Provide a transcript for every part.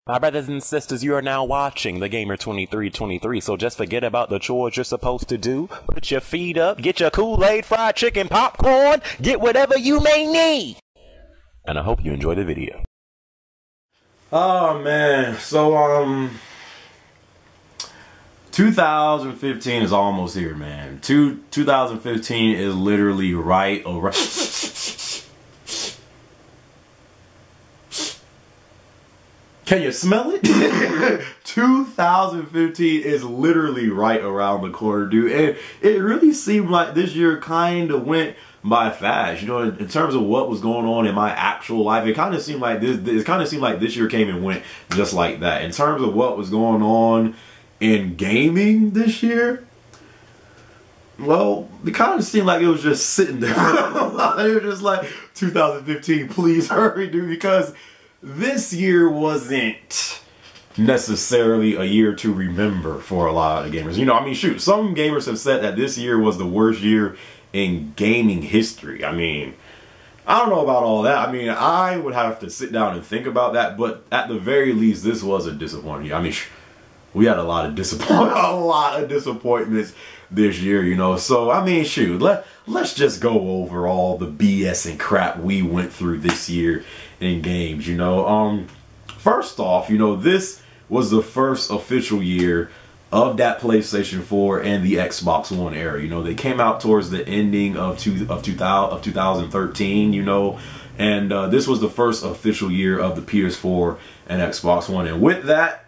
My brothers and sisters, you are now watching The Gamer 2323, so just forget about the chores you're supposed to do. Put your feet up, get your Kool-Aid, fried chicken, popcorn, get whatever you may need. And I hope you enjoy the video. Oh man, so 2015 is almost here, man. 2015 is literally right around. Can you smell it? 2015 is literally right around the corner, dude. And it really seemed like this year kind of went by fast. You know, in terms of what was going on in my actual life, it kind of seemed like this year came and went just like that. In terms of what was going on in gaming this year, well, it kind of seemed like it was just sitting there. It was just like 2015, please hurry, dude, because this year wasn't necessarily a year to remember for a lot of gamers. You know, I mean, shoot, some gamers have said that this year was the worst year in gaming history. I mean, I don't know about all that. I mean, I would have to sit down and think about that, but at the very least, this was a disappointing year. I mean, we had a lot of disappointments this year, you know. So, I mean, shoot, let's just go over all the BS and crap we went through this year in games, you know. First off, you know, this was the first official year of that PlayStation 4 and the Xbox One era. You know, they came out towards the ending of 2013, you know, and this was the first official year of the PS4 and Xbox One. And with that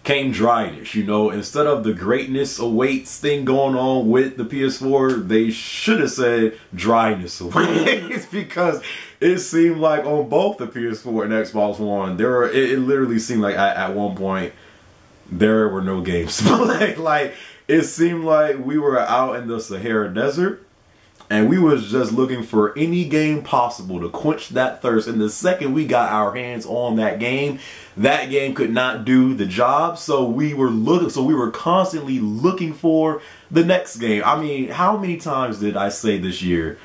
came dryness, you know. Instead of the greatness awaits thing going on with the PS4, they should have said dryness awaits, because it seemed like on both the PS4 and Xbox One, it literally seemed like at one point there were no games to play. Like, it seemed like we were out in the Sahara Desert and we was just looking for any game possible to quench that thirst. And the second we got our hands on that game could not do the job. So we were constantly looking for the next game. I mean, how many times did I say this year,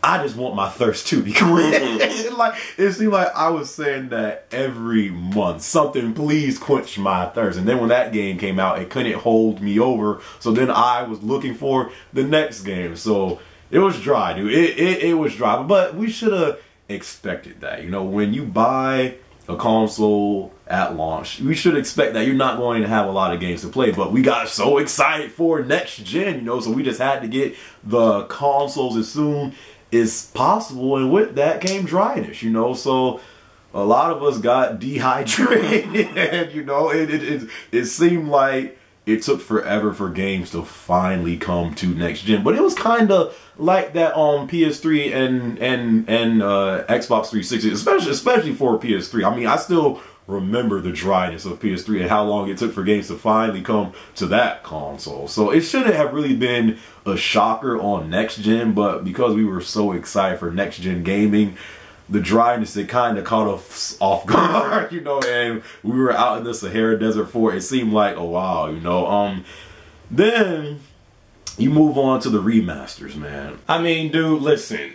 I just want my thirst to be quenched? Like, it seemed like I was saying that every month. Something, please quench my thirst. And then when that game came out, it couldn't hold me over. So then I was looking for the next game. So it was dry, dude. It was dry. But we should have expected that. You know, when you buy a console at launch, we should expect that you're not going to have a lot of games to play. But we got so excited for next gen, you know, so we just had to get the consoles as soon as possible. And with that came dryness, you know. So a lot of us got dehydrated, and you know, it seemed like it took forever for games to finally come to next gen. But it was kind of like that on PS3 and Xbox 360, especially for PS3. I mean, I still remember the dryness of PS3 and how long it took for games to finally come to that console. So it shouldn't have really been a shocker on next gen, but because we were so excited for next gen gaming, the dryness, it kind of caught us off guard, you know, and we were out in the Sahara Desert for it seemed like a while, you know. Then you move on to the remasters, man. I mean, dude, listen,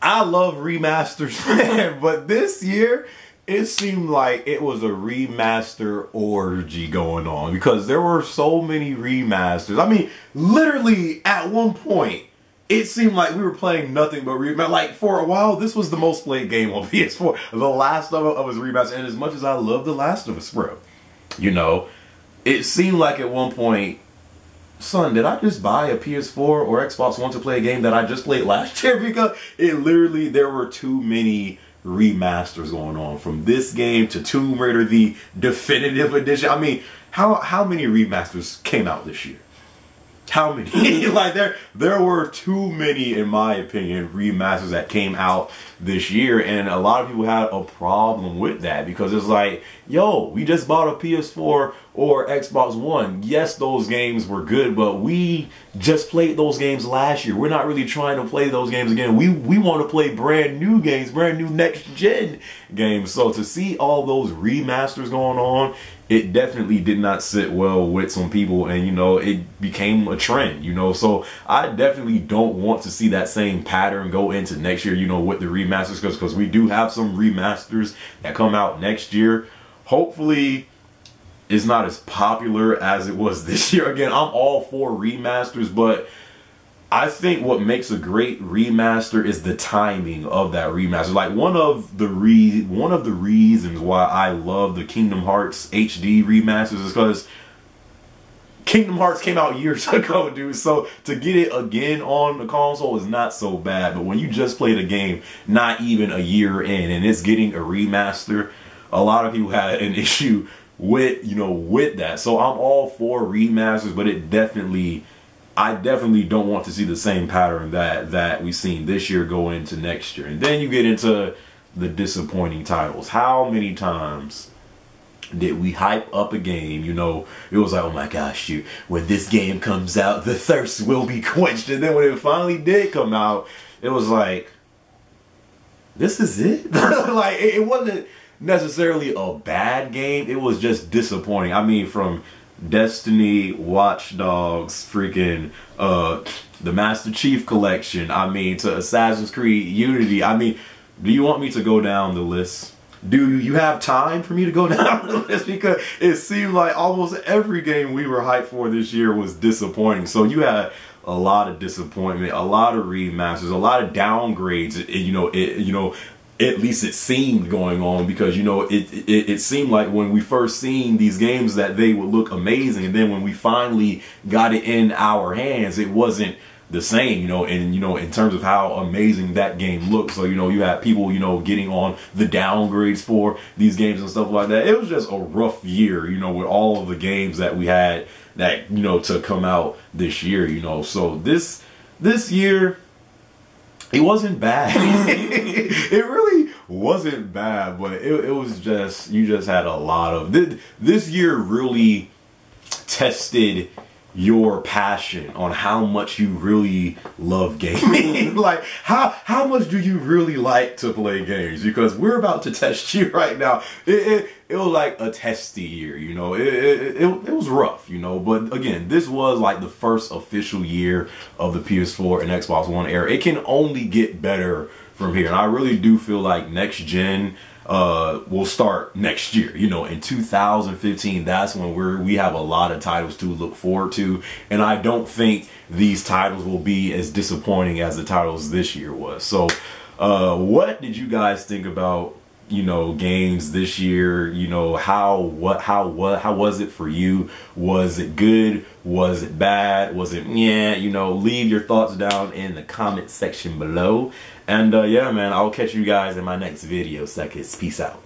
I love remasters, man, but this year it seemed like it was a remaster orgy going on, because there were so many remasters. I mean, literally at one point, it seemed like we were playing nothing but remaster. Like, for a while, this was the most played game on PS4. The Last of Us remaster. And as much as I love The Last of Us, bro, you know, it seemed like at one point, son, did I just buy a PS4 or Xbox One to play a game that I just played last year? Because it literally, there were too many remasters going on, from this game to Tomb Raider, the definitive edition. I mean, how many remasters came out this year? How many? Like, there were too many, in my opinion, remasters that came out this year, and a lot of people had a problem with that, because it's like, yo, we just bought a PS4 or Xbox One. Yes, those games were good, but we just played those games last year. We're not really trying to play those games again. We want to play brand new games, brand new next gen games. So to see all those remasters going on, it definitely did not sit well with some people, and you know, it became a trend, you know. So I definitely don't want to see that same pattern go into next year, you know, with the remasters, because we do have some remasters that come out next year. hopefully it's not as popular as it was this year. Again, I'm all for remasters, but I think what makes a great remaster is the timing of that remaster. Like one of the reasons why I love the Kingdom Hearts HD remasters is because Kingdom Hearts came out years ago, dude. So to get it again on the console is not so bad. But when you just played a game not even a year in and it's getting a remaster, a lot of people had an issue with, you know, with that. So I'm all for remasters, but I definitely don't want to see the same pattern that we've seen this year go into next year. And then you get into the disappointing titles. How many times did we hype up a game, you know, it was like, oh my gosh, shoot, when this game comes out, the thirst will be quenched. And then when it finally did come out, it was like, this is it? Like, it wasn't necessarily a bad game. It was just disappointing. I mean, from Destiny, Watch Dogs, freaking the Master Chief Collection, I mean, to Assassin's Creed Unity. I mean, do you want me to go down the list? Do you have time for me to go down the list? Because it seemed like almost every game we were hyped for this year was disappointing. So you had a lot of disappointment, a lot of remasters, a lot of downgrades. At least it seemed going on, because, you know, it seemed like when we first seen these games that they would look amazing, and then when we finally got it in our hands, it wasn't the same, you know, and, you know, in terms of how amazing that game looked. So, you know, you had people, you know, getting on the downgrades for these games and stuff like that. It was just a rough year, you know, with all of the games that we had that, you know, to come out this year, you know. So this year, it wasn't bad. It really wasn't bad, but it was just, you just had a lot of, this year really tested your passion on how much you really love gaming. Like, how much do you really like to play games? Because we're about to test you right now. It was like a testy year, you know. It was rough, you know. But again, this was like the first official year of the PS4 and Xbox One era. It can only get better from here, and I really do feel like next gen will start next year, you know, in 2015. That's when we have a lot of titles to look forward to, and I don't think these titles will be as disappointing as the titles this year was. So what did you guys think about, you know, games this year? You know, how was it for you? Was it good? Was it bad? Was it, yeah, you know, leave your thoughts down in the comment section below. And yeah, man, I'll catch you guys in my next video. Seconds. Peace out.